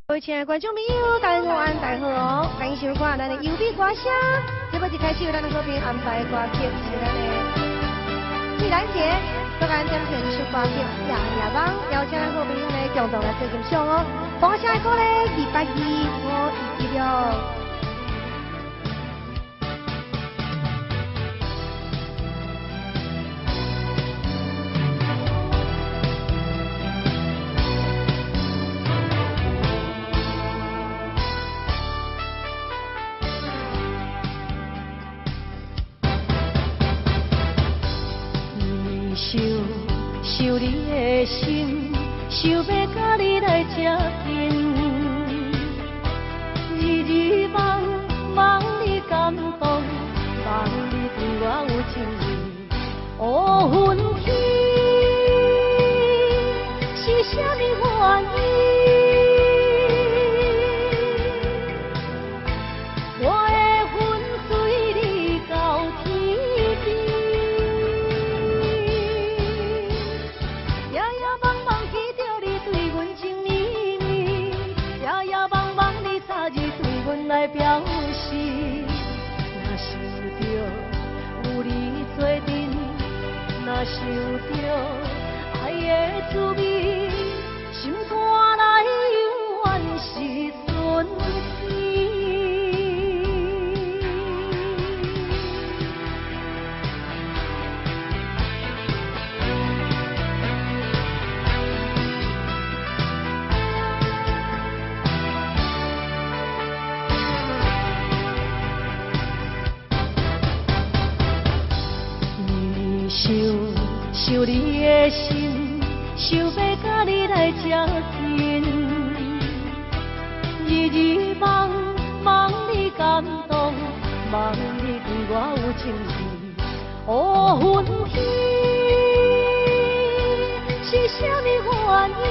各位亲爱的观众朋友，大家午安，大家好，欢迎收看咱的优美歌声。节目一开始，咱的好朋友安排的歌曲是咱的李兰杰所咱点选出歌曲《夜夜梦》，邀请咱好朋友呢共同来做欣赏哦。放下歌呢，220我一记了。 想你的心，想要甲你来接近，日日梦梦你感动，梦你对我有情意。乌云天，是啥物原因？我的魂随你到天边。 来表示，若想着有你做阵，若想着爱的滋味，心肝内永远是顺心。想你的心，想要甲你来接近，日日梦梦你感动，梦你对我有情意。乌云天，是啥物原因？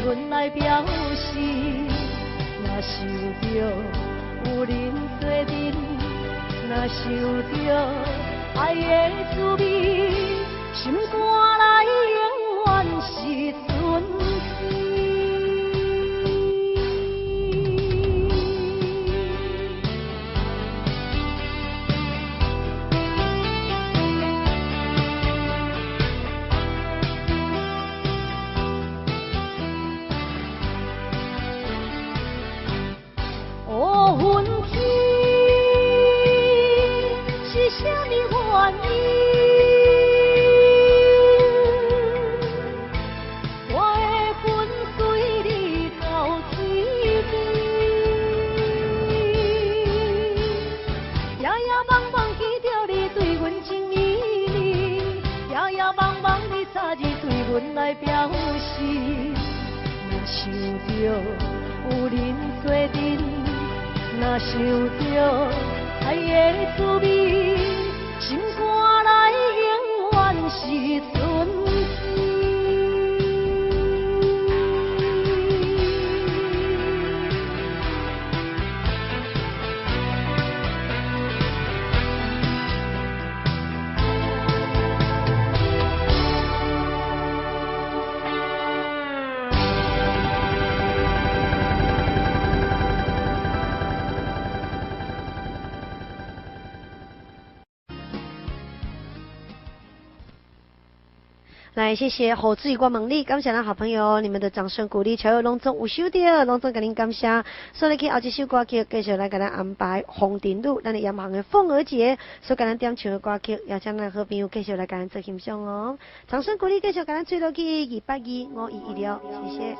阮来表示，若想着有人做阵，若想着爱的滋味，心肝内永远是纯粹。哦，阮天是啥物原因？我的魂随你到水边，夜夜梦梦记着你对阮情意意，夜夜梦梦你早日对阮来表示，若想着有人做阵。若想着爱的滋味，心肝内永远是纯粹。来，谢谢侯志宇光猛力，感谢咱好朋友，你们的掌声鼓励，所有隆重有收到，隆重给您感谢。所以去后一首歌曲，继续来给咱安排红顶路，咱的洋行的凤儿节，所给咱点唱的歌曲，邀请咱好朋友继续来给咱做欣赏哦。掌声鼓励，继续给咱追落去2825116，谢谢。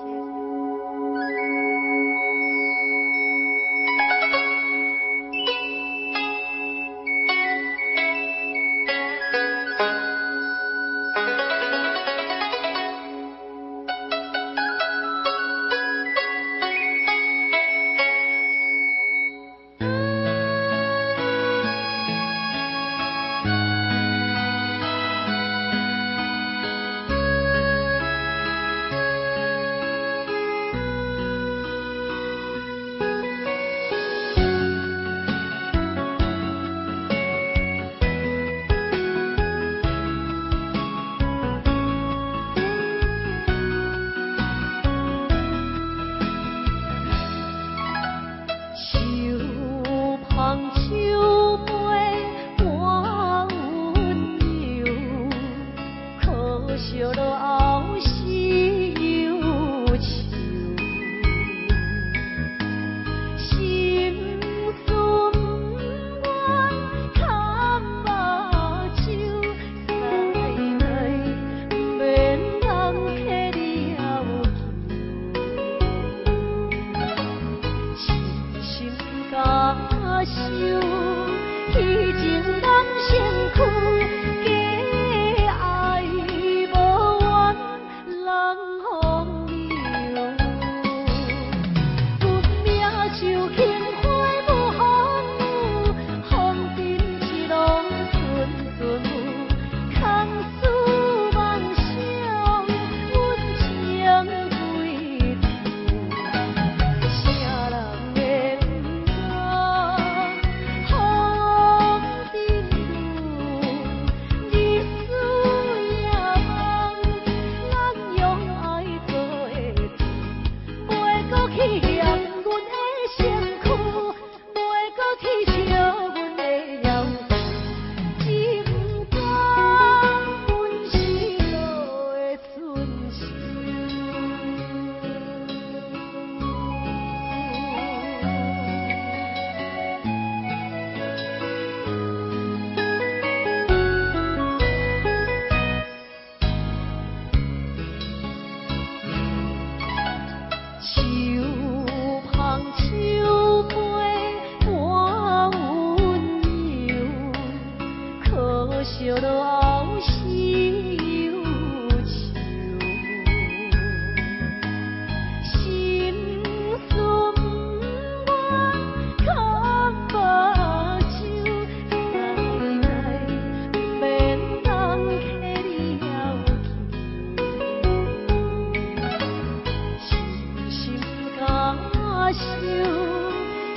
受，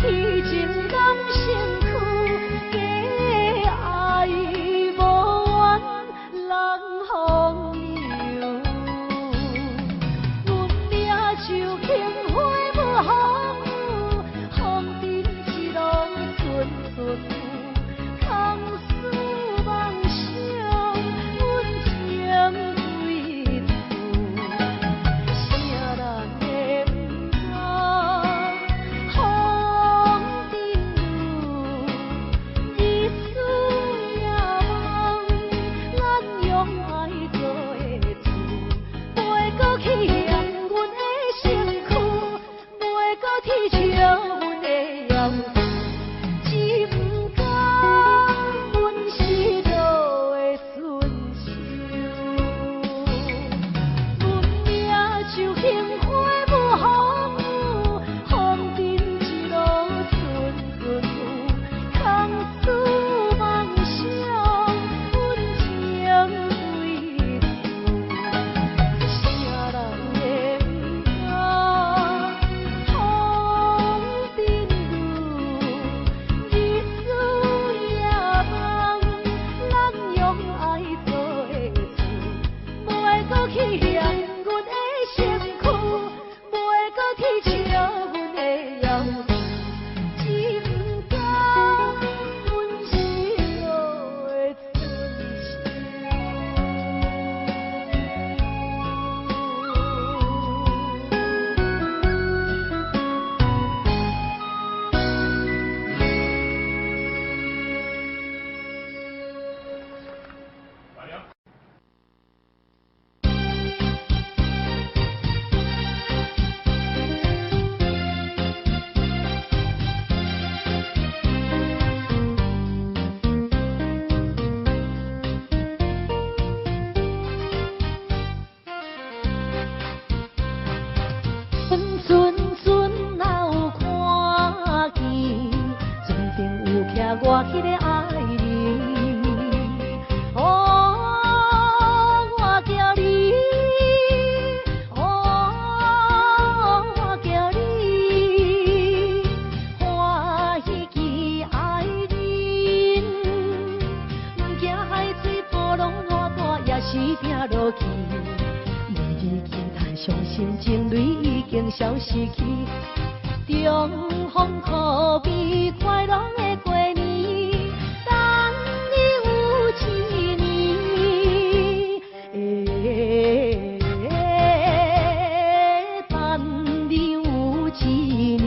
以前甘身躯，假爱无缘人风流。阮命就轻花不风，风尘一路顺顺有，空思梦想，阮情归途。啥人会不知风尘路，日思夜梦，咱用爱做的厝，袂搁去嫌阮的身躯，袂搁去笑阮的腰。只不甘阮失落的顺手，阮命就轻花不风，风尘一路顺顺有，空思梦想，阮情归途。啥人会不知风尘路，日思夜梦，咱用爱做的厝，袂搁去嫌阮的身躯，袂搁去笑阮的腰。只不甘阮失落的阵阵哪有看见，船顶有徛我迄个爱人。哦，我叫你，哦，我叫你，欢喜记爱人。毋惊海水波浪偌大，也是拼落去。每日期待伤心情侣已经消失去，重逢可比快乐的过年，等你有一年，等你有一年。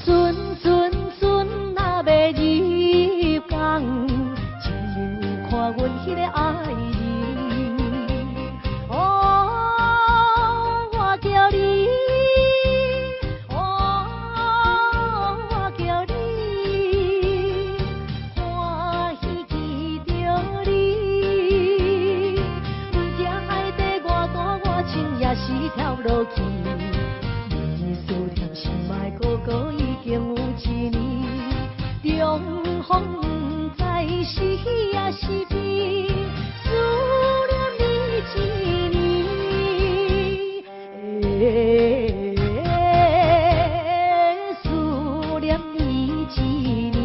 阵阵阵若要入港，亲人有看阮迄个爱人。哦，我叫你，哦，我叫你，欢喜记着你。毋惊海底偌大，我情也是跳落去。思念心爱哥哥已经有一年，重逢不知是喜也是悲，思念你一年，思念你一年。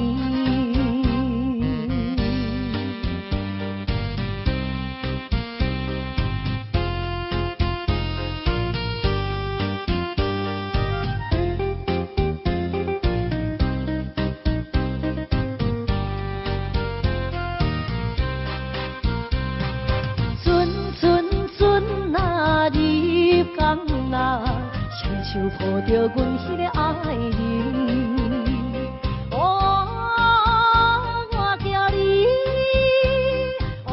双手抱着阮迄个爱人。哦，我叫你，哦，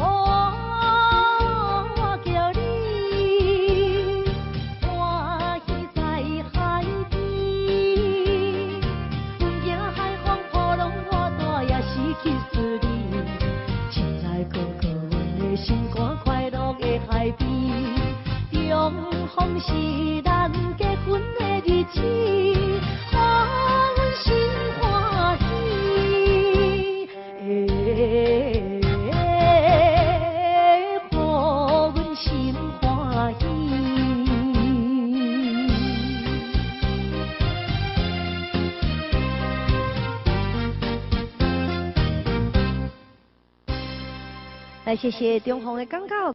我叫你，欢喜在海边。阮惊海风波浪偌大，也是去思念。亲爱哥哥，阮的心肝快乐的海边。重逢是咱结婚的日子，予阮心欢喜，予阮心欢喜。来，谢谢中红的广告。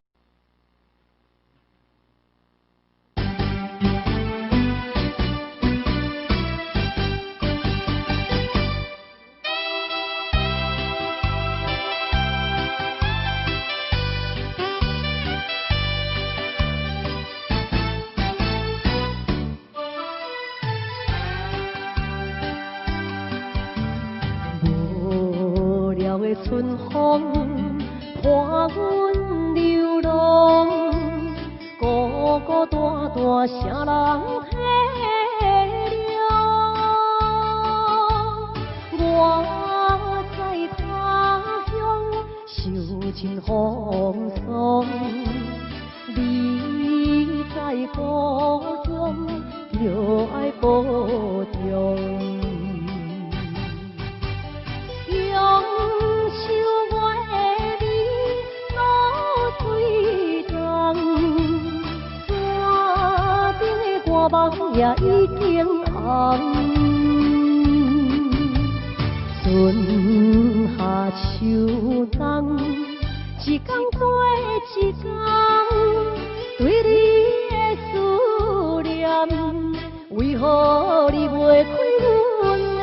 无聊的春风。看阮流浪，孤孤单单，啥人体谅？我在他乡受尽风霜，你在故乡就爱保重。用手我的路水重，山顶的歌梦也已经红。春夏秋冬，一天过一天，对你的思念，为何你袂开阮的？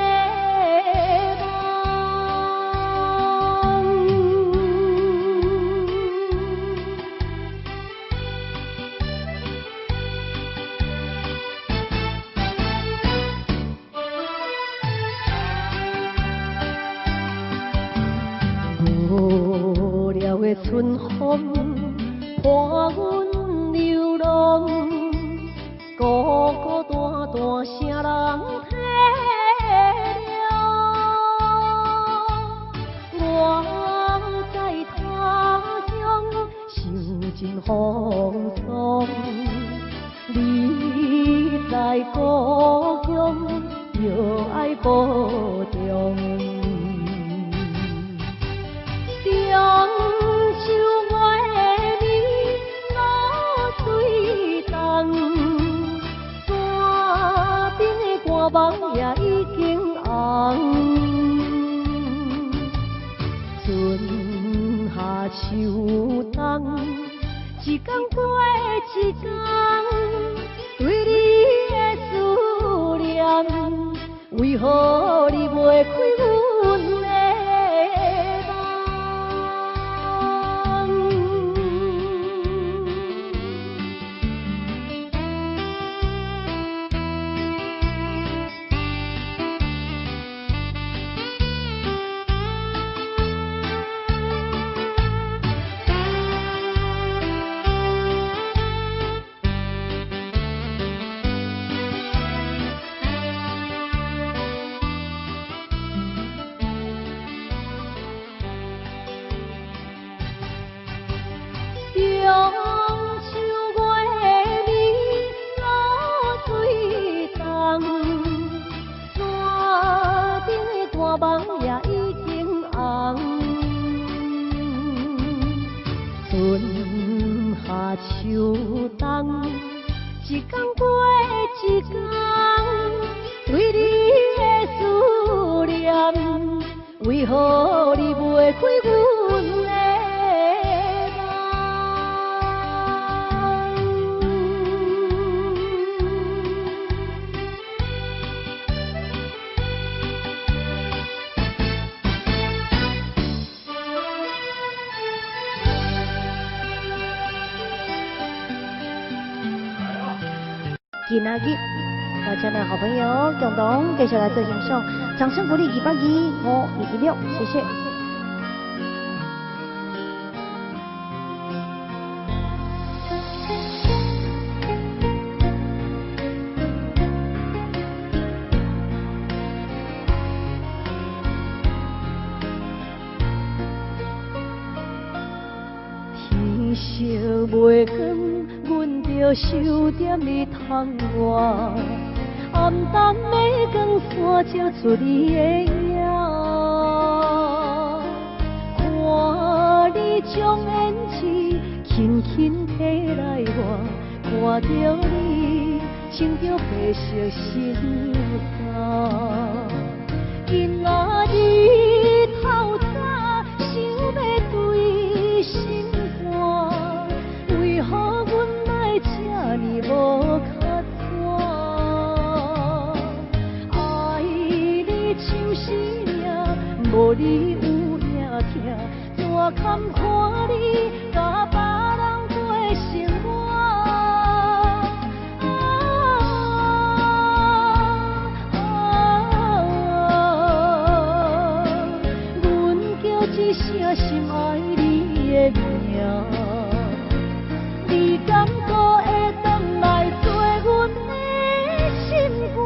无聊的春风伴阮流浪，孤孤单单，啥人体谅？我在他乡受尽风霜，你在故乡就爱保重。用手我的路水重，山顶的歌梦也已经红。春夏秋冬，一天过一天，对你的思念，为何你袂开阮的？用手我的路水重，山顶的歌梦也已经红。春夏秋冬，一天过一天，对你的思念，为何你袂开阮的？今仔日，邀请咱好朋友共同继续来做欣赏，掌声鼓励225-516，谢谢。天色袂光，阮着守踮你窗外，暗淡的光线照出你的影，看你将胭脂轻轻提来我，看着你穿着白色新衫，今仔日透早想要对心肝，为何阮来这呢无较早？爱你像生命，无你有影听，怎堪看你甲别人过生活？阮叫一声心爱你的名，你敢搁会转来做阮的心肝？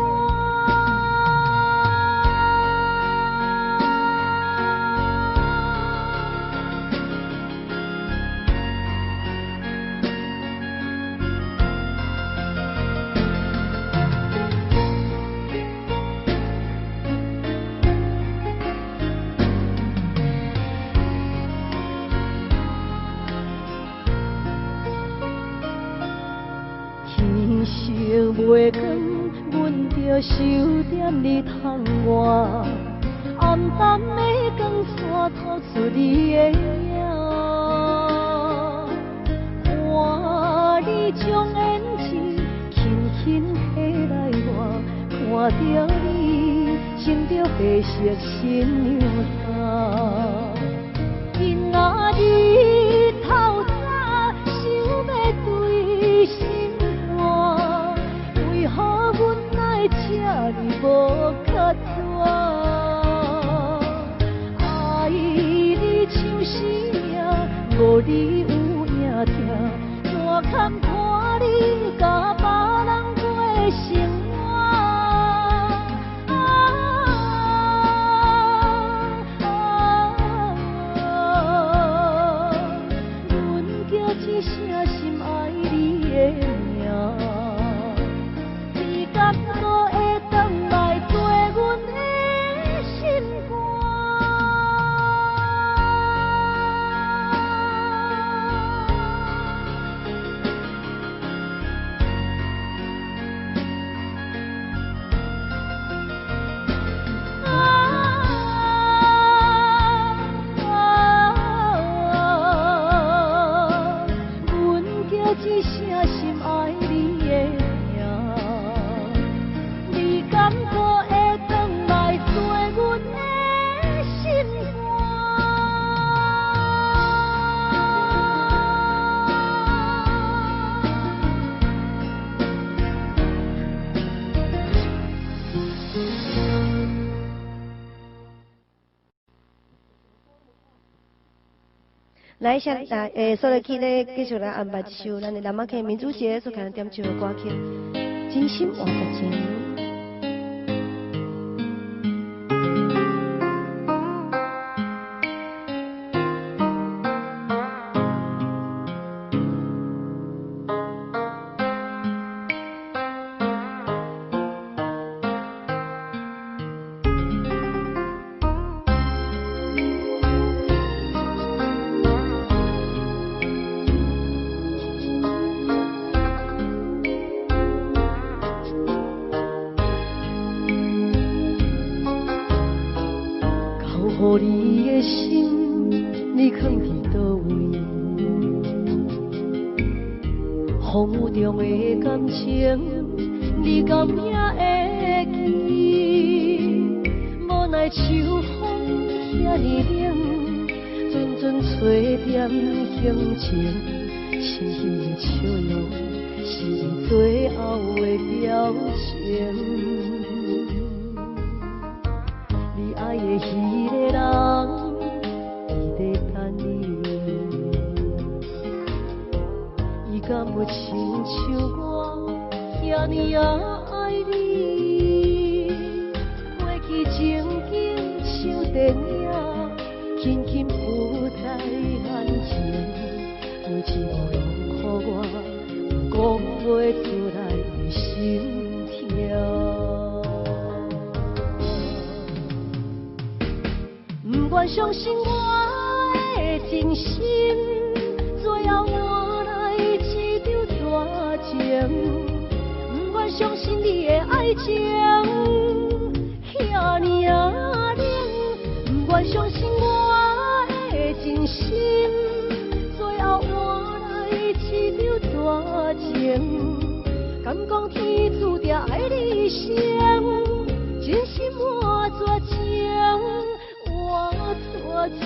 天色袂光，阮着守踮你窗外，暗淡的光线透出你的影，看你将胭脂轻轻提来我，看着你穿着白色新娘衫，今仔日透早想要对心。为何阮来这呢无较早？爱你像生命，无你有影听，怎堪看你甲别人过生阮叫一声心爱你的名。敢搁会转来做阮的心肝？阮叫一声心爱你的名。敢搁会转来做阮的心肝？来，所在起咧，继续来安排一首咱的南马溪民主协所开点唱的歌曲《真心换实情》。予你的心，你藏伫倒位？风雨中的感情，你敢也会记？无奈秋风遐尼冷，阵阵吹点轻情，深深的笑容是你最后的表情。你爱的彼个人，伊在等你，伊敢有亲像我遐尼爱你？过去情景像电影，轻轻浮在眼前，有一信我的真心，最后换来一场大情。不愿相信你的爱情遐尼啊冷，不愿相信我的真心，最后换来一场大情。敢讲天注定爱你生，真心换绝情，换绝情。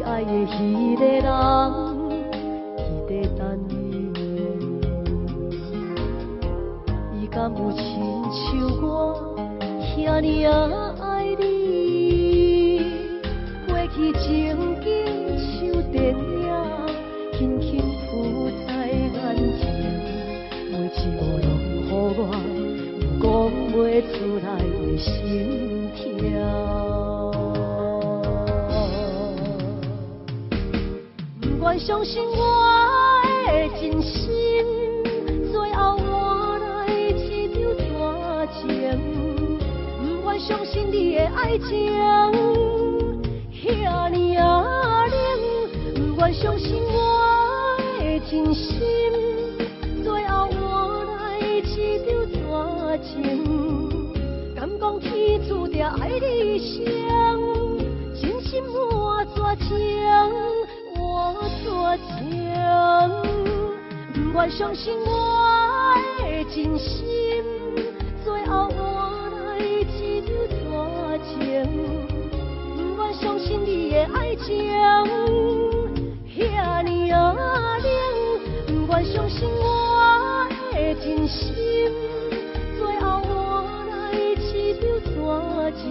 爱的迄个人，伊在等你。伊敢有亲像我遐尼啊爱你？过去情景像电影，轻轻浮在眼前，每一幕拢予我有讲袂出来的心跳。不愿相信我的真心，最后换来一场大情。不愿相信你的爱情遐尼啊冷，不愿相信我的真心，最后换来一场大情。敢讲天注定爱你生，真心换绝情。多情，不愿相信我的真心，最后换来一场大情。不愿相信你的爱情遐尼啊冷，不愿相信我的真心，最后换来一场大情。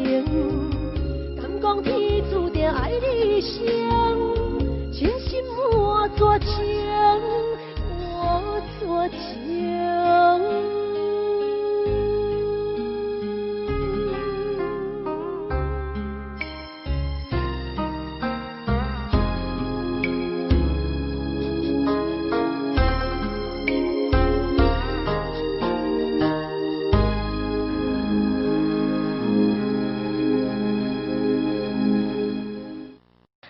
敢讲天注定爱你生，真心换绝情，换绝情。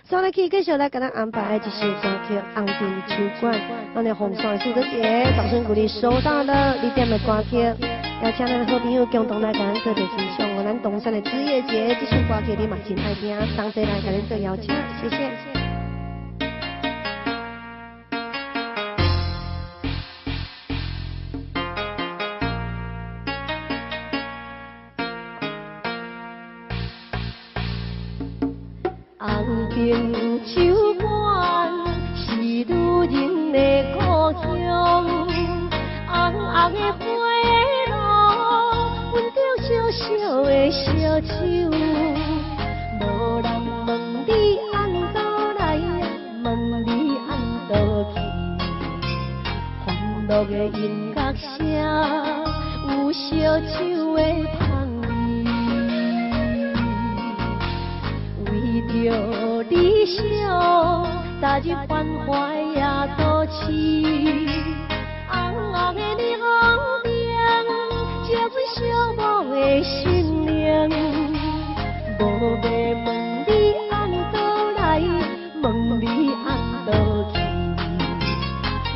再来去继续来给咱安排的一首歌曲《红尘酒馆》，咱的红双数的节，掌声鼓励收到了你点的歌曲，邀请咱的好朋友共同来给咱做着欣赏。我咱东山的子夜节，这首歌曲你嘛真爱听，同齐来给咱做邀请，谢谢。红尘酒馆是女人的故乡，红红的花路，阮着小小的烧酒，无人问你按倒来，问你按倒去，欢乐的音乐声，有烧酒的香味。为着理想，踏入繁华夜都市，红红的霓虹灯，照阮寂寞的心灵。无要问你按倒来，问你按倒去，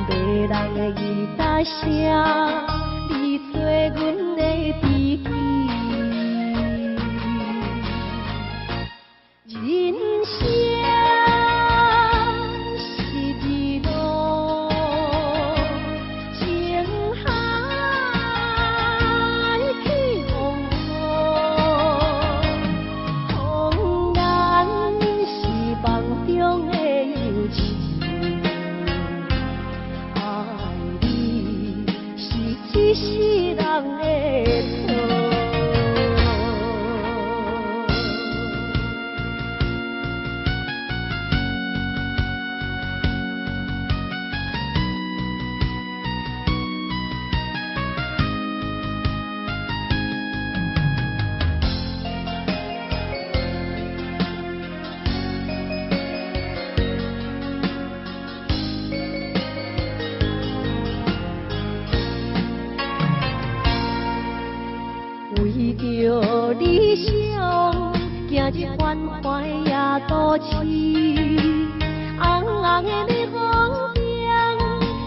迷人的吉他声，你做阮的知己。人生是一路情海起风波，红颜是梦中的游情，爱你是关怀也都市，红红的烈风中，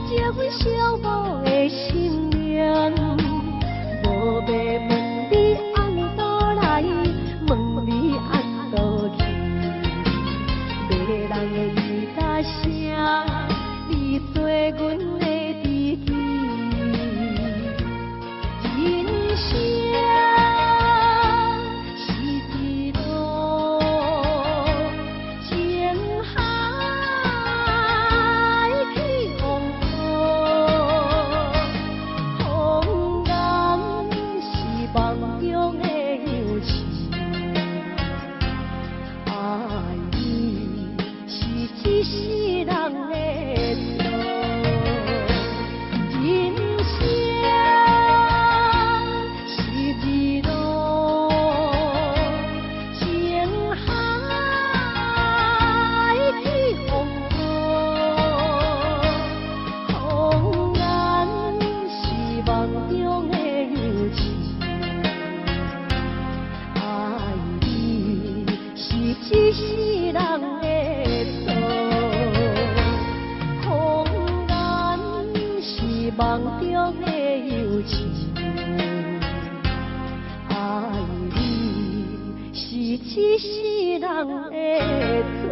借阮小无的心灵。无要问你安倒来，问你安倒去，迷人的伊大声，你做阮的知己，人生。一世人的错，空然是梦中的忧情。爱你是一世人的错。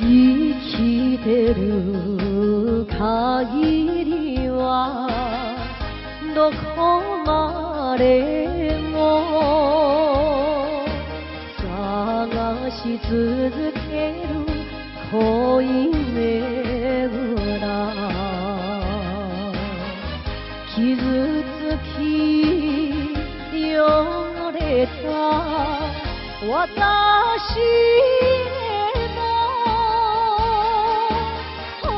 生きてる限りはどこまでも探し続ける恋めぐら傷つき汚れた私へも骨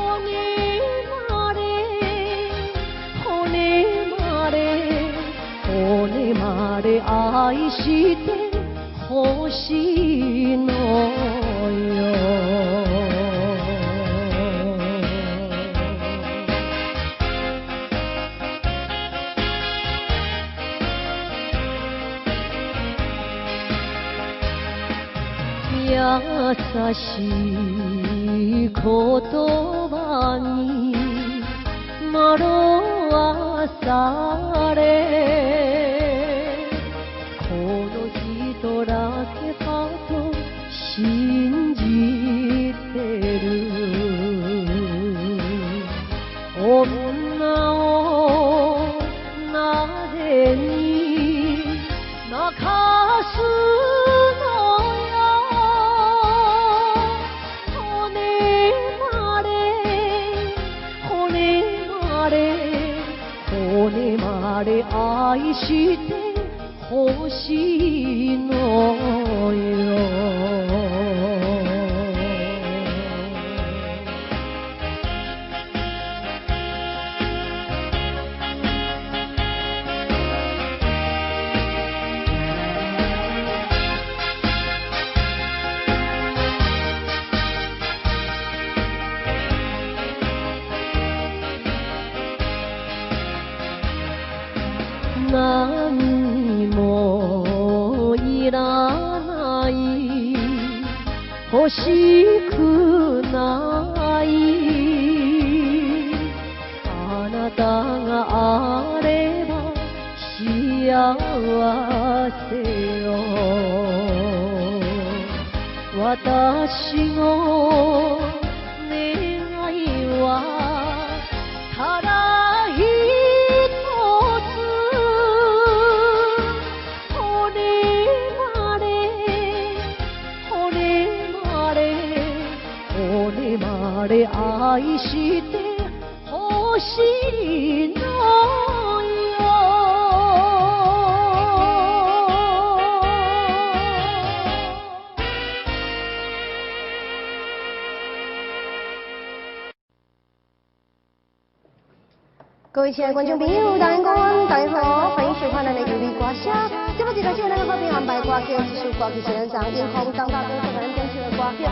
まで骨まで骨まで愛してほしいのよ優しい言葉に惑わされこの人だけかと信じてる女をなぜに泣かす骨まで愛してほしいのよ何もいらない欲しくないあなたがあれば幸せよ私の願いはただ一つ骨まで愛してほしいのよ各位亲爱的观众朋友，大家好，大家好，欢迎收看咱的优美歌声。这么一开始，咱们这边安排歌曲，这首歌曲是咱烟空张大哥所给咱点出的歌曲，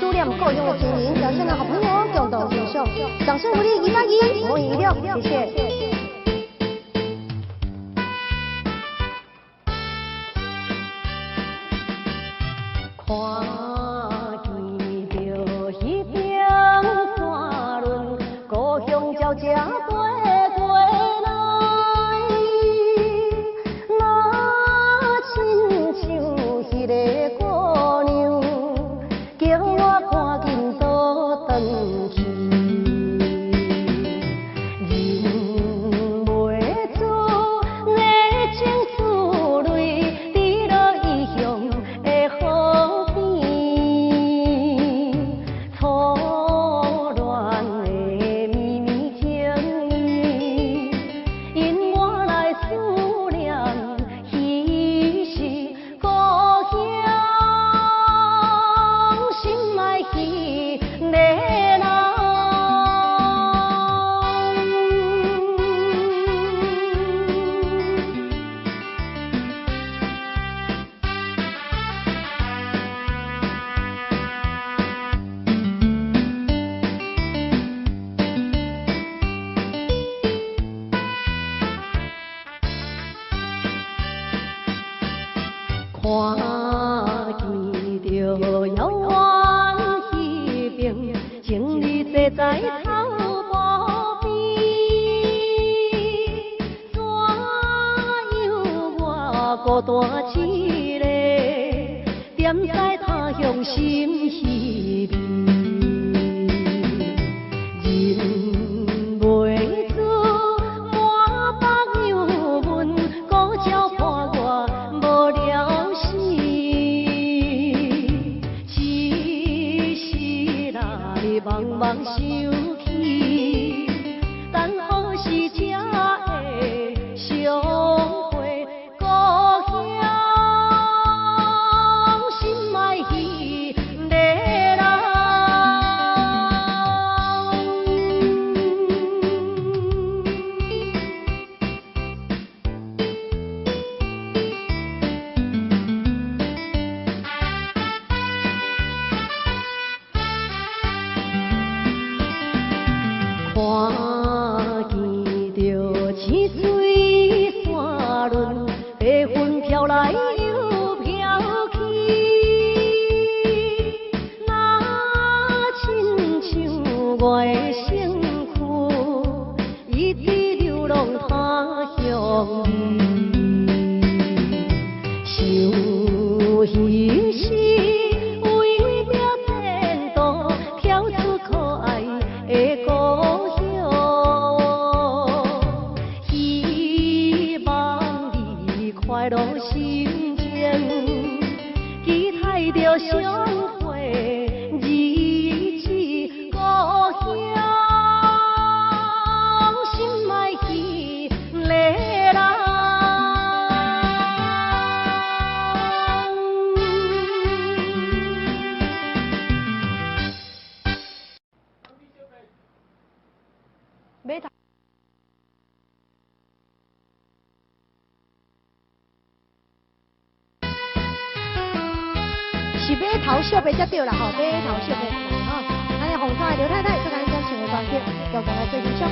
数量够用的情谊，邀请咱好朋友共同欣赏，掌声鼓励181，欢迎116，谢谢。看见着迄顶山峦，故乡鸟只飞过来，若亲像迄个姑娘，叫我赶紧倒转去。看见着遥远迄边，情侣坐在草坡边，怎样我孤单一个，踮在他乡心稀微。心情，期待着相会日子故乡，心爱彼个人。买头。是买头小白才对啦吼，买头小白吼。咱的红山的刘太太，再甲咱将请的光片，共同来做欣赏。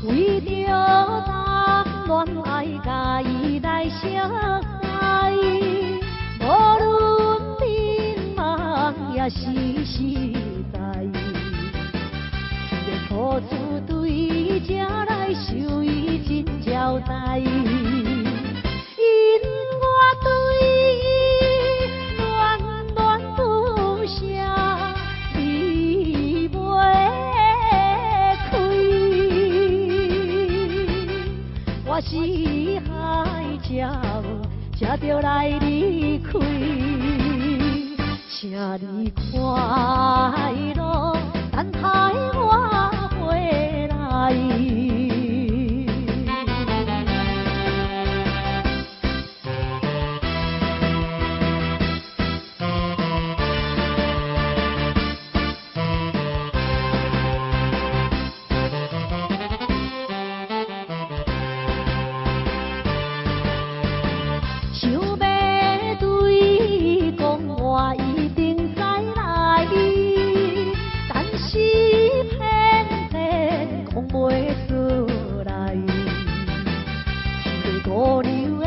为着当恋爱，甲伊来相爱，无论迷茫也是实在。这个苦楚对这来受伊真交代，因我对伊恋恋不舍，离袂开。我是海鸟，才着来离开，请你快乐，等待我回来。想要对伊讲，我一定再来，但是偏偏讲袂出来。这个姑娘的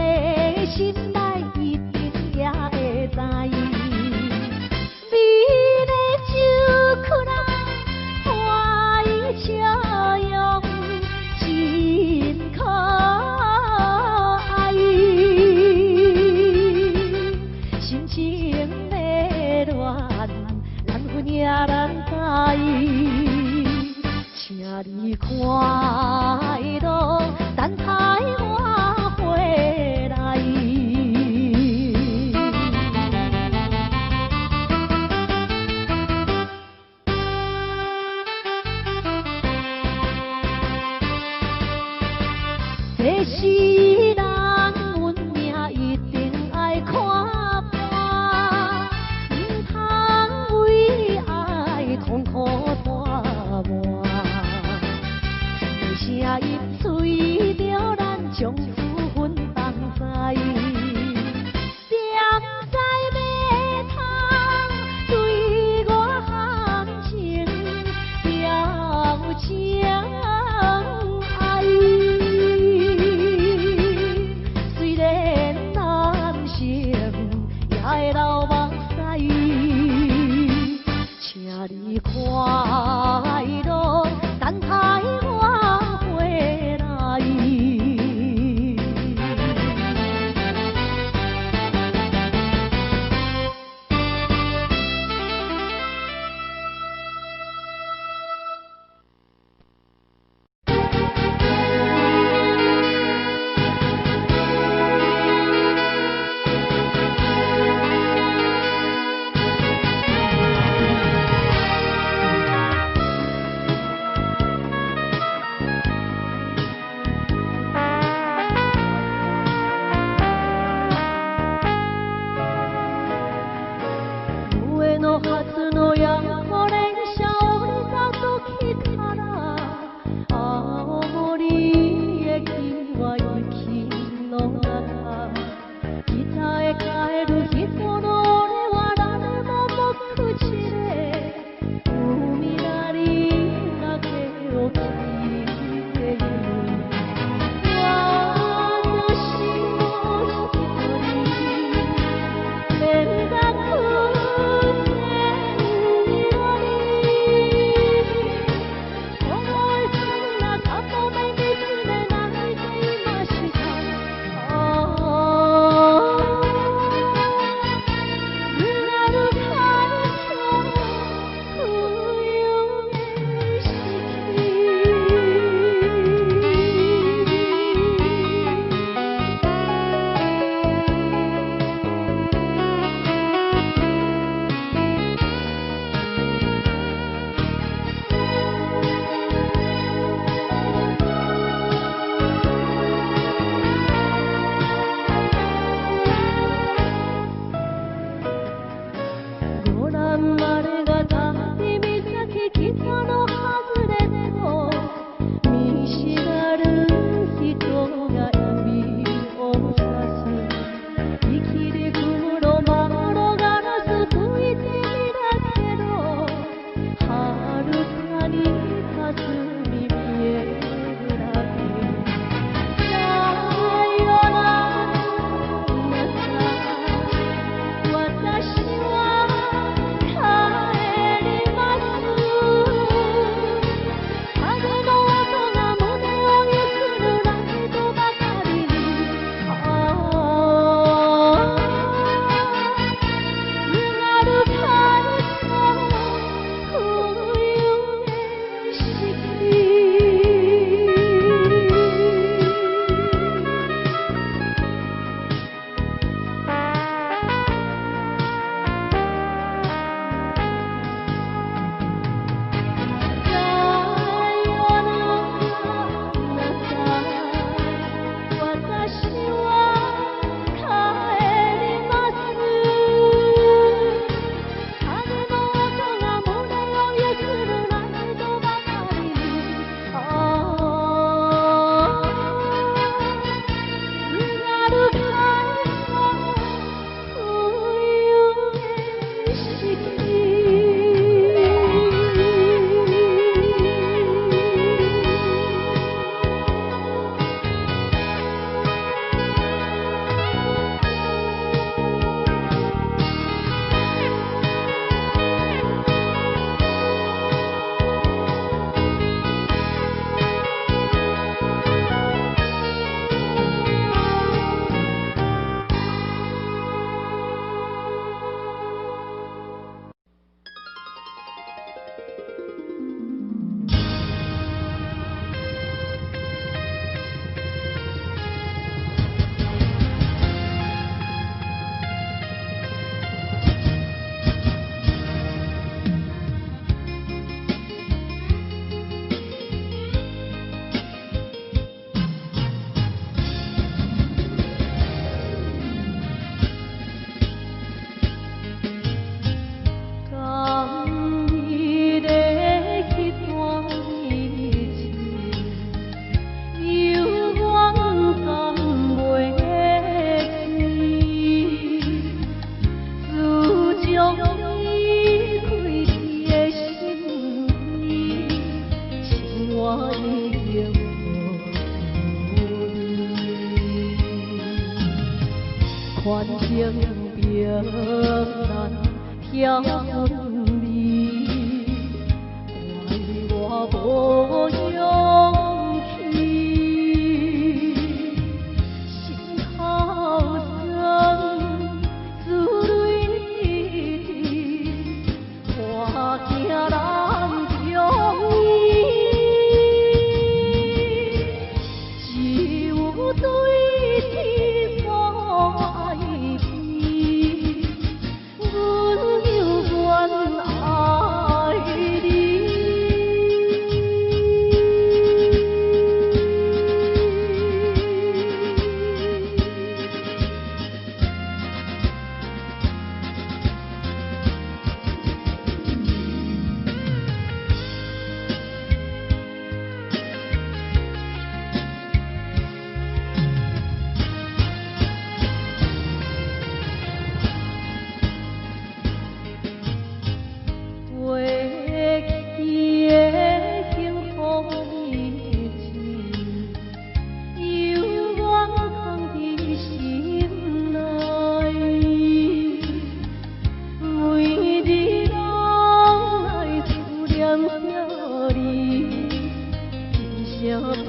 心内一定也会知，美丽酒曲啊，花伊笑容真可爱。心情的乱，难分也难知，请你快乐，等待我回来。这世人运命一定爱看破，唔通为爱痛苦拖磨。一声音随着咱将夫分放在，点在要通对我含情表情爱。虽然男性也会流目屎，请你快乐，等待我回来。上の初のヤコ電車降りた時から青森駅は雪の中、北へ帰る人の俺は誰も目口で海なりだけを聞いている。私も一人連絡环境平难挑你，怪我无勇气，心头酸，思泪滴，看惊难容易，只有对天所爱意，阮犹原爱你。过去的幸福日子，犹原藏伫心内，每日拢来思念着你，一声半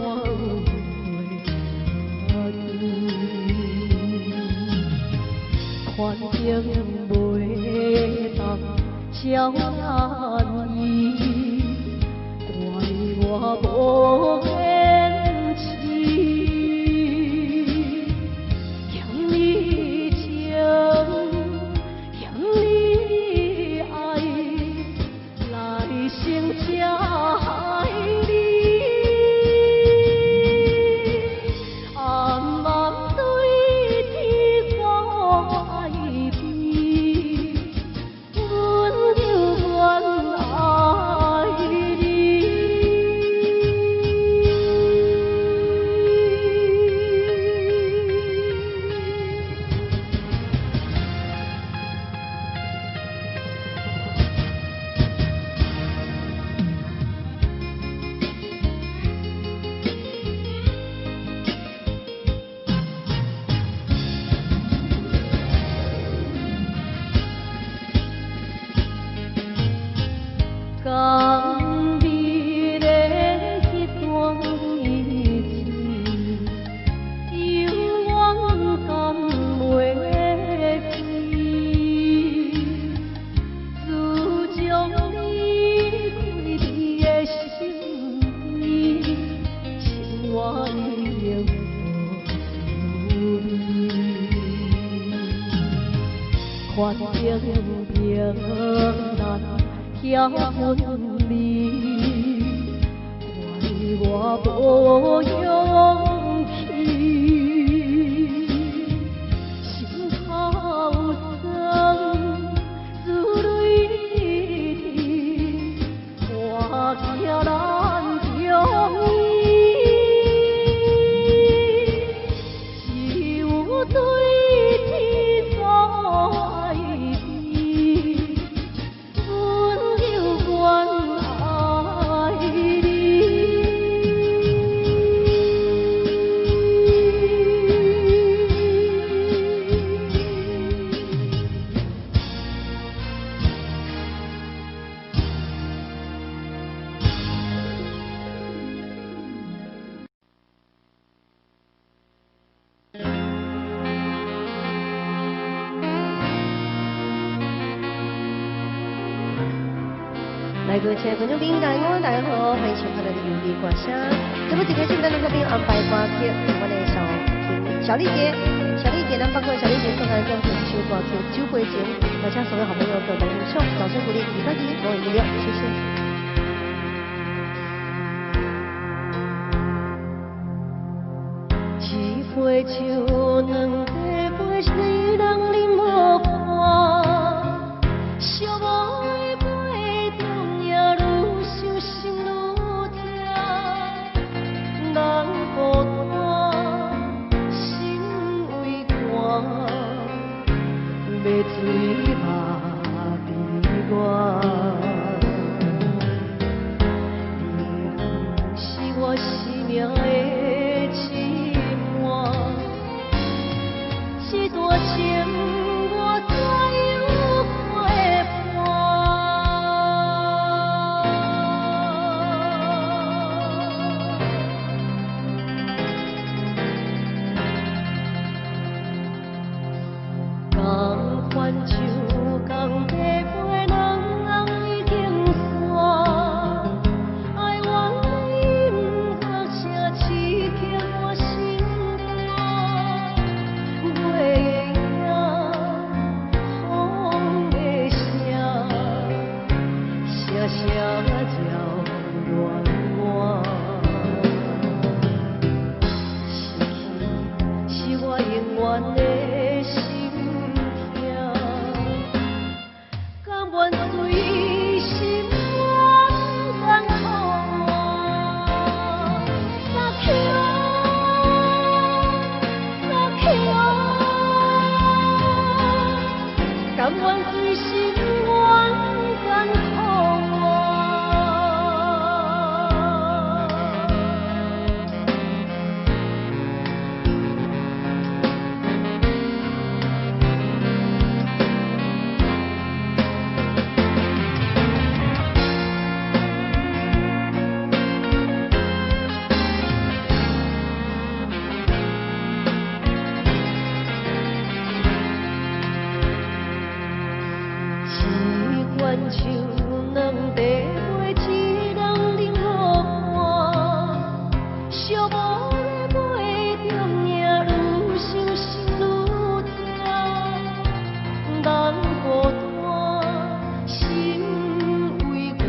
话环境袂当消难伊，怪我无坚持，欠你情，欠你爱，来生才害你。暗暗对天所爱意，阮平难晓分离，怪我无勇气，心头酸，如泪滴，我惊咱中医，只有对天所爱的，阮有关爱你。来，各位亲爱的观众朋友，大家好，欢迎收看咱的优美歌声。节目一开始，咱能够给安排歌曲，我们的小丽姐，咱包括小丽姐送来这首歌曲《酒杯情》，邀请所有好朋友给我们欣赏，掌声鼓励，李高吉，我们一六，谢一谢。杯酒，两杯杯，谁人啉无伴？寂寞的杯中也愈想心愈痛，人孤单，心为寒，要醉嘛悲怨。你是我生命的羁绊，这段情我怎有陪伴？同款酒，同地杯，人已经散。爱怨饮，隔声刺激我心肝。月影，风的声，声声叫暖我。失去是我永远的心痛，甘愿随心愿甘苦我，撒去甘愿随心愿甘苦我。一罐酒，两茶杯，一人啉无伴。寂寞的杯中也愈想心愈痛，人孤单，心为寒，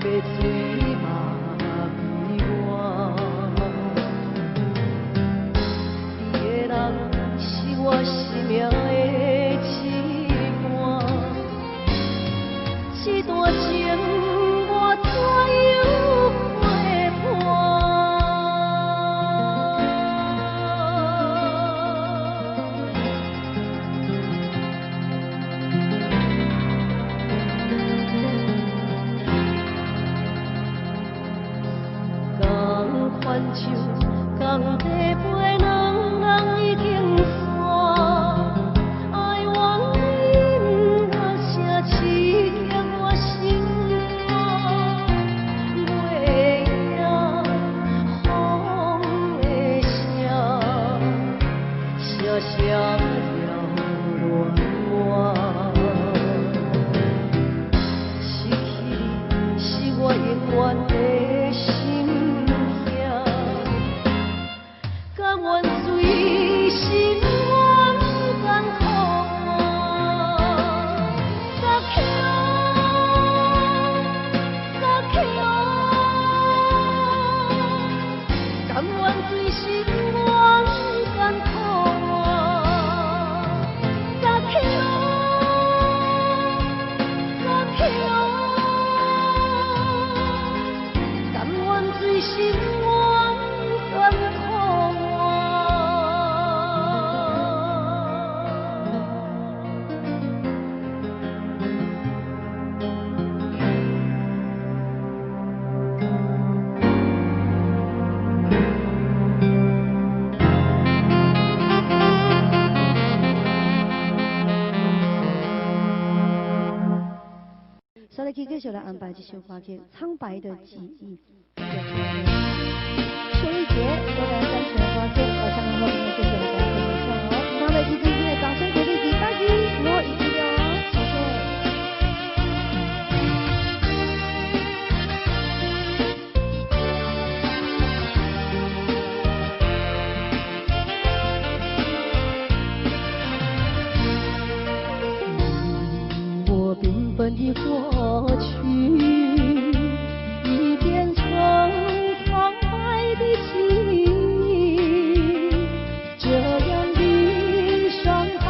要醉嘛悲怨。你的人是我生命的羁绊，这段情我怎有陪伴？同款酒，同地杯，两人已经散。爱怨饮，隔声刺激我心所以继续来安排这首歌曲《苍白的记忆》。秋一节，我来赞成的歌曲，我唱的后面继续来大家分享哦。那么，一定的掌声鼓励，第八集罗一记哦，谢谢。缤纷的过去已变成苍白的记忆，这样的伤害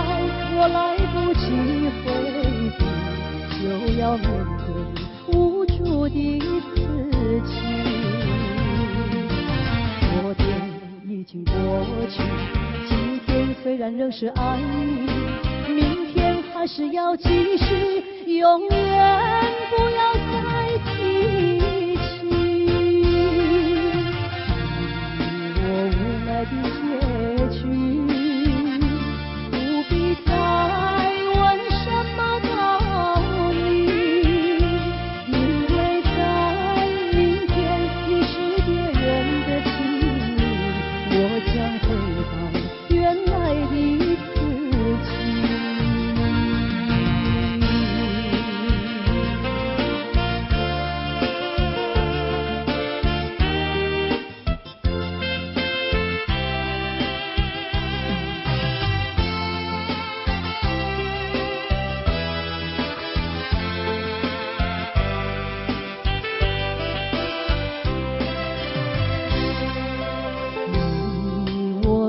我来不及回避，就要面对无助的自己。昨天已经过去，今天虽然仍是爱你，明天还是要继续，永远不要再提起。我无奈的结局，不必再问什么道理，因为在明天你是别人的情侣，我将回到原来的自己。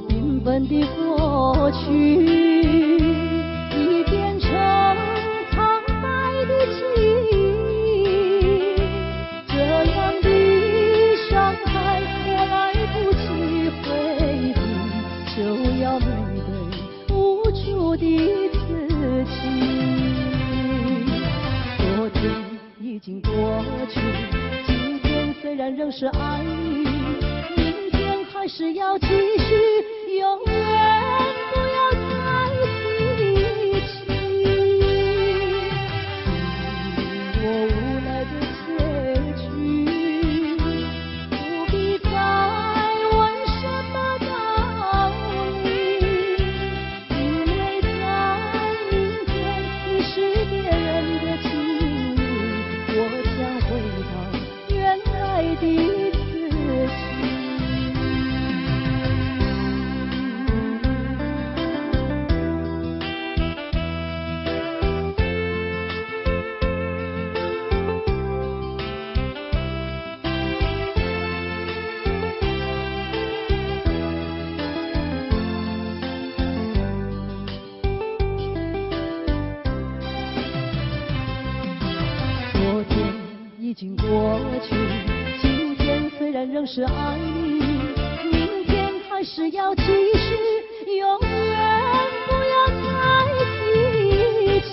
缤纷的过去已变成苍白的记忆，这样的伤害我来不及回避，就要面对无助的自己。昨天已经过去，今天虽然仍是爱你，明天还是要继续，永远不要再提起。我无奈的结局，不必再问什么道理，因为在明天你是别人的情侣，我将回到原来的自己。昨天已经过去，今天虽然仍是爱你，明天还是要继续，永远不要再提起。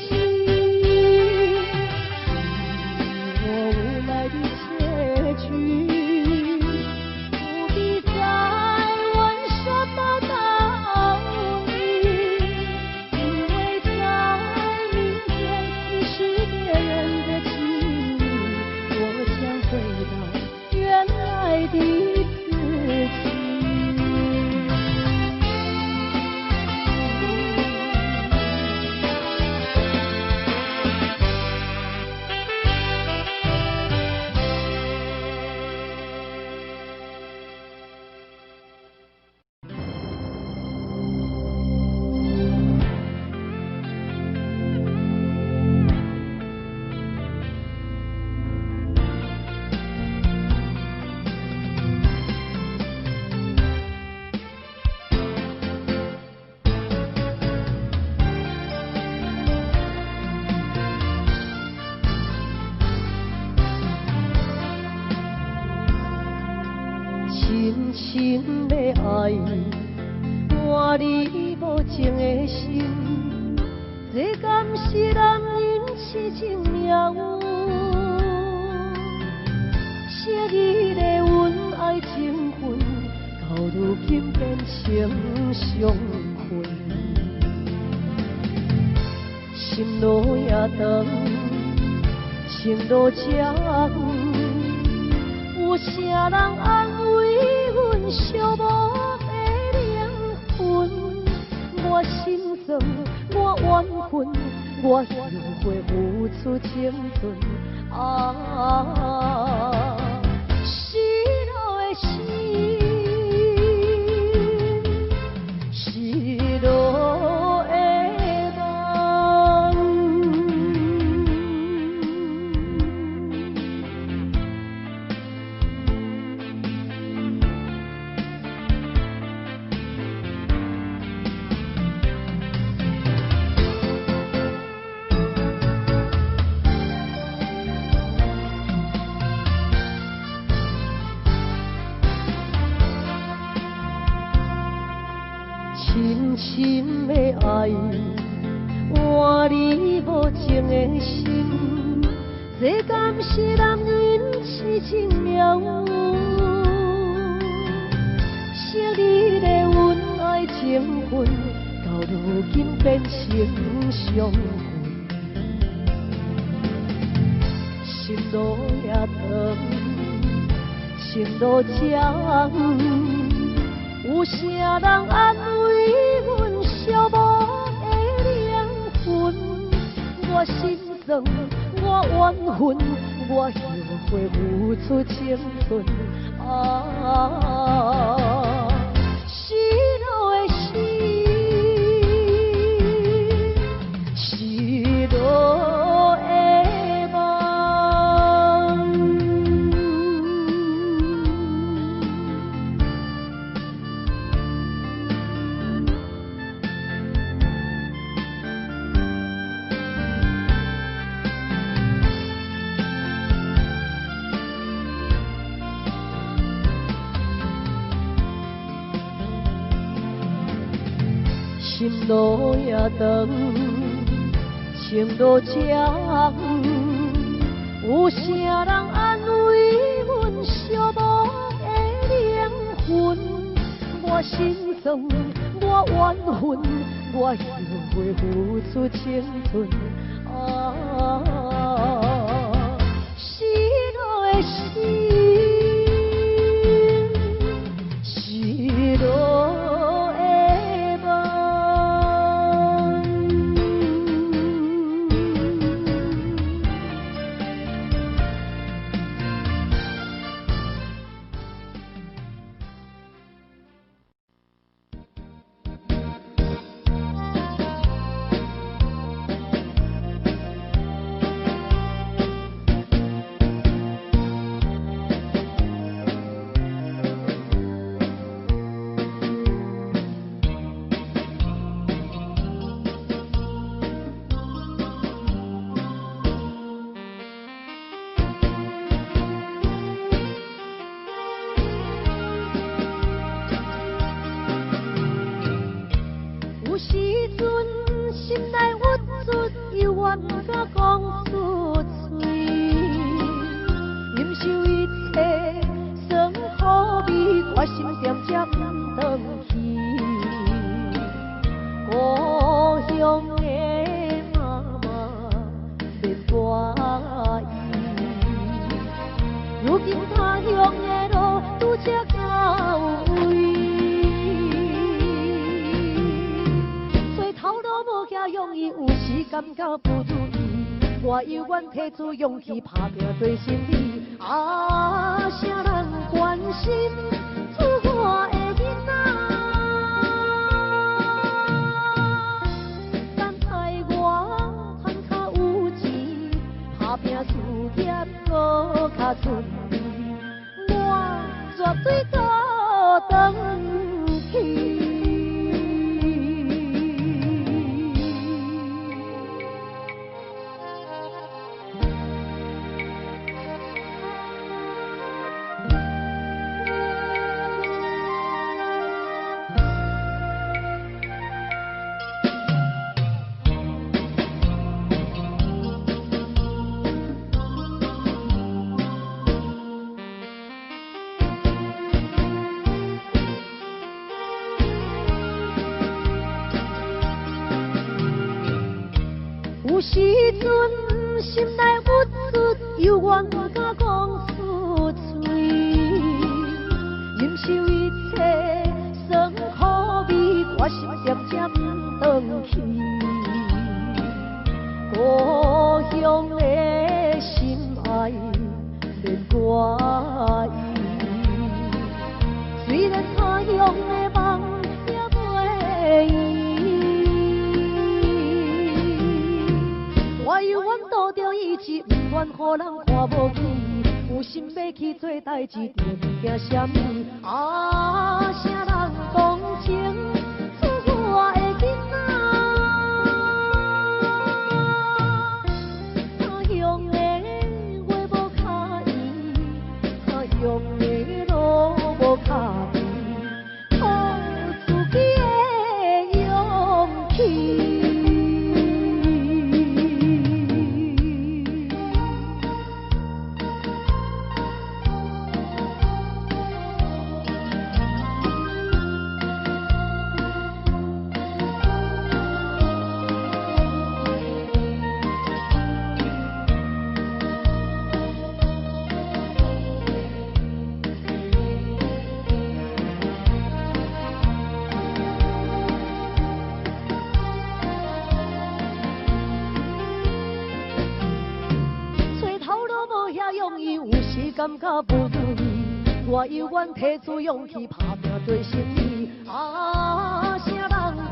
我无奈的结局，不必再问什么道理，因为在明天你是别人的情侣，我将回到原来的自己。深深的爱，换你无情的心，这敢是男人痴情命运？昔日的阮爱情分，到如今变成伤痕。心路也长，情路这远，有啥人安慰阮寂寞的灵魂？我心酸，我怨恨，我后悔付出青春。失落的心，失落的深深的爱，换你无情的心，这敢是男人痴情了？昔日的恩爱情分，到如今变成伤痕，心路也长，情路这远。有啥人安慰阮寂寞的灵魂？我心酸，我怨恨，我后悔付出青春。失落的心，失落的梦。心路也长，情路这远，有啥人安慰阮寂寞的灵魂？我心酸，我怨恨，我后悔付出青春。失落的心，失落。有时阵心内郁卒，犹原不敢讲出嘴，忍受一切酸苦味，我心点才不转去。故乡的妈妈免我意，如今他乡的路拄则到位。容易有时感觉不如意，我犹原提出勇气打拼对心理。啥人关心厝我的囡仔？等待我赚较有钱，打拼事业搁较顺利，我绝对搁转去。犹原不敢讲出嘴，忍受一切酸苦味，我心渐渐不转去。故乡的心爱连挂意，虽然他乡的梦也袂圆。我犹原拄着意志，不愿予人看无起，有心要去做代志，就毋惊什么。啊，啥人同情出我的囡仔？他乡的话无脚圆，他乡的路无脚边，靠自己的勇气。感觉不如意，我犹原提出勇气，打拼做生意。啊，啥人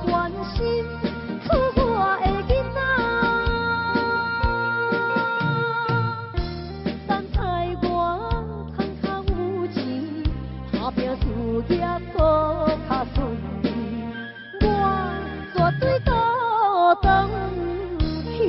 专心出我的囡仔？等待我空空有钱，打拼事业搁较顺利，我绝对倒转去。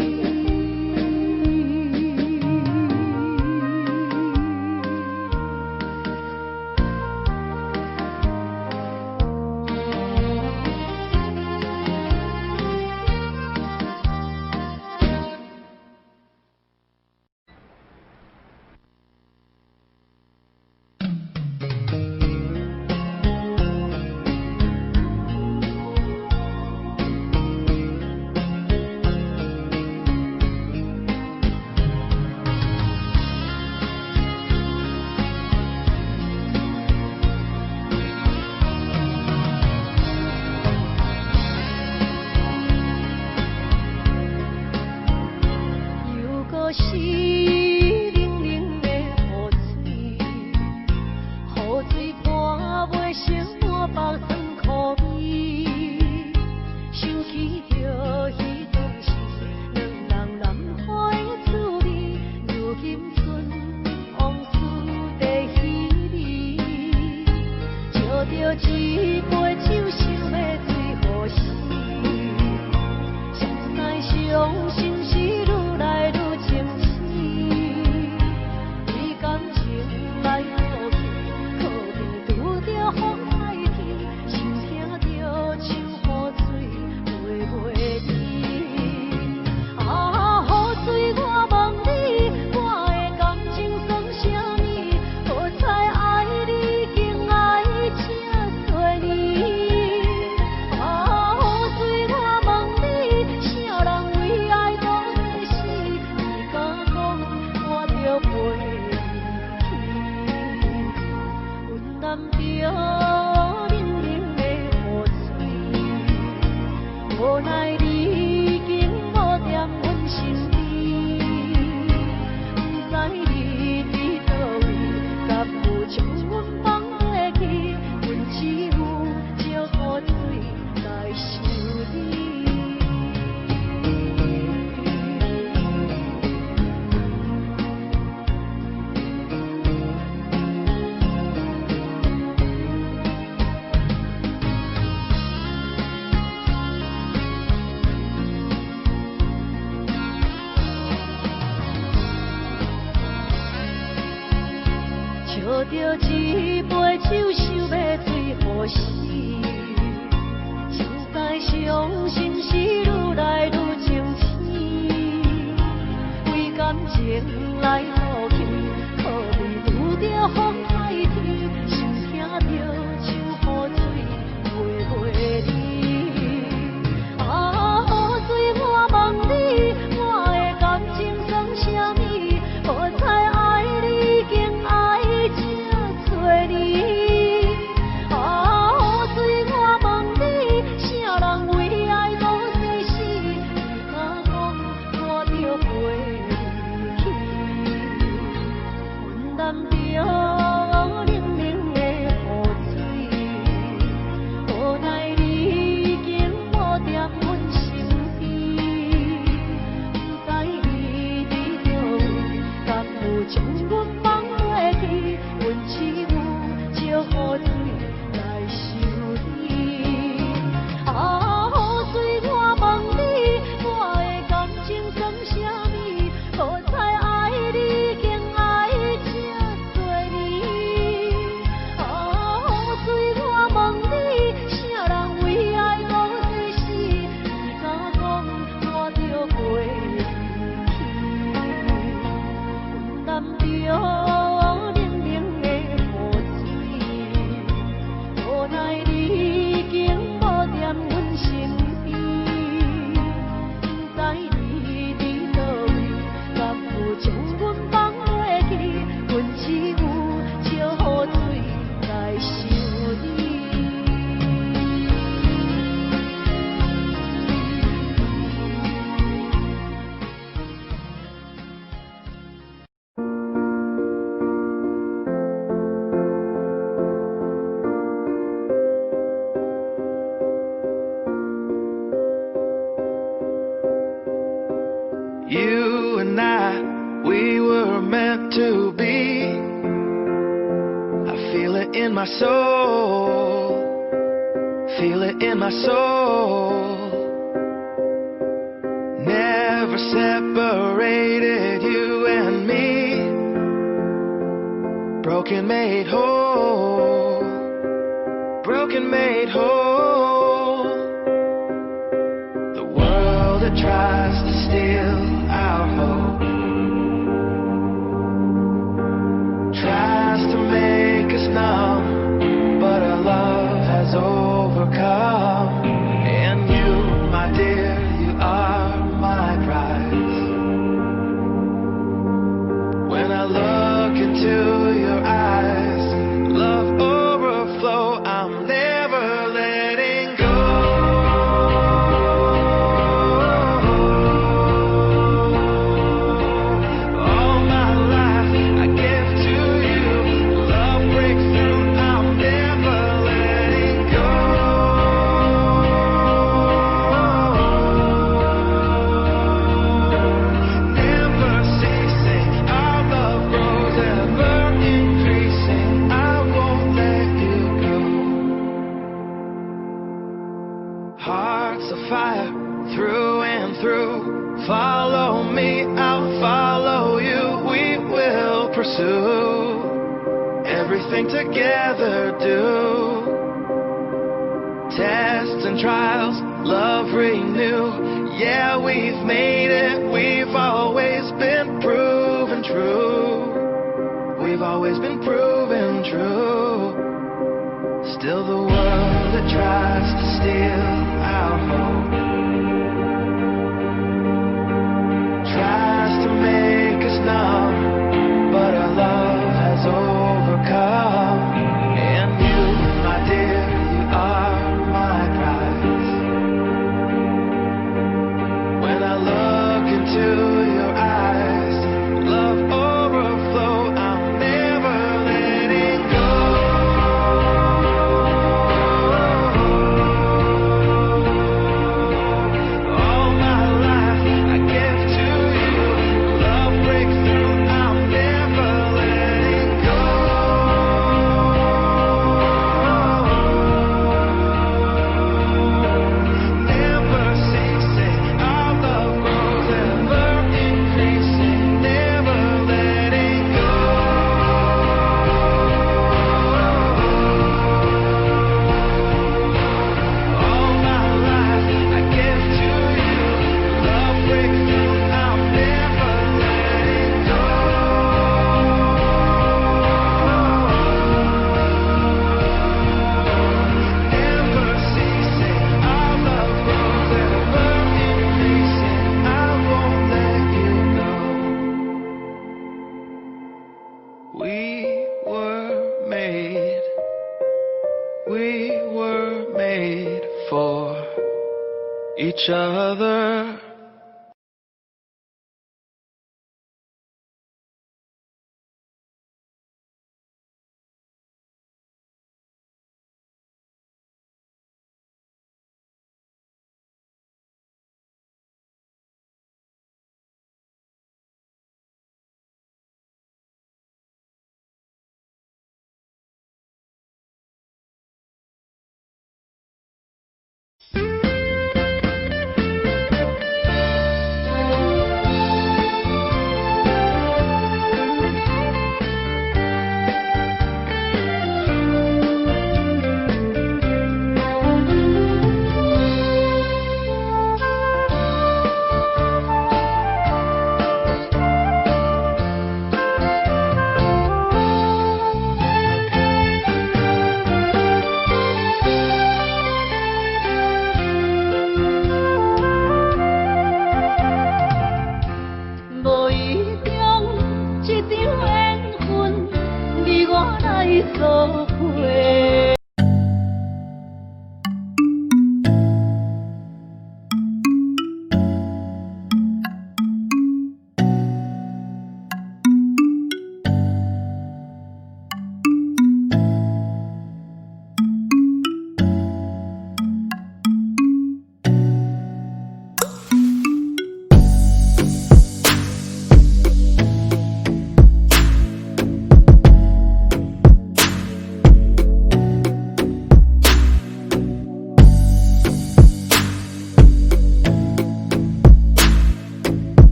喝着一杯酒，想要醉予死。实在伤心事愈来愈清醒，为感情来赌气，可悲拄着风海天，心听着像雨水袂离。啊，雨水，我问你，我的感情算啥物？无采将阮放落去，阮只有借雨水来想你。啊，雨水，我问你，我的感情算啥物？好彩爱你，竟爱这多年。啊，雨水，我问你，啥人为爱搁世死？伊敢讲我着过去？阮难着冷冷的雨水，无奈你已经无踮阮身边，不知你伫倒位，敢有将阮放落去？阮只有借雨水来想你。You and I, we were meant to be. I feel it in my soul, feel it in my soul. Never separated, you and me. Broken made whole, broken made whole. The world that tries to steal our hope tries to make us numb, but our love has overcome. And you, my dear, you are my prize. When I look into your eyes, love overflow, I'm never letting go. All my life I give to you. Love breaks through, I'm never letting go. Never ceasing, our love grows ever increasing. I won't let you go. Hearts of fire through and through. Follow me, I'll follow you. We will pursue everything together. Do tests and trials, love renew. Yeah, we've made it. We've always been proven true. We've always been proven true. Still the world that tries to steal our hope tries to make us numb, but our love has overcome. And you, my dear, you are my prize. When I look into your eyes, love overflow, I'm never letting go. All my life I give to you. Love breaks through, I'm never letting go. Never ceasing, our love grows ever increasing. Never letting go. All my life I give to you. Love breaks through, I'm never letting go. Never ceasing, our love grows ever increasing. I won't let you go. We were made for each other. 中一场缘分，你我来作陪。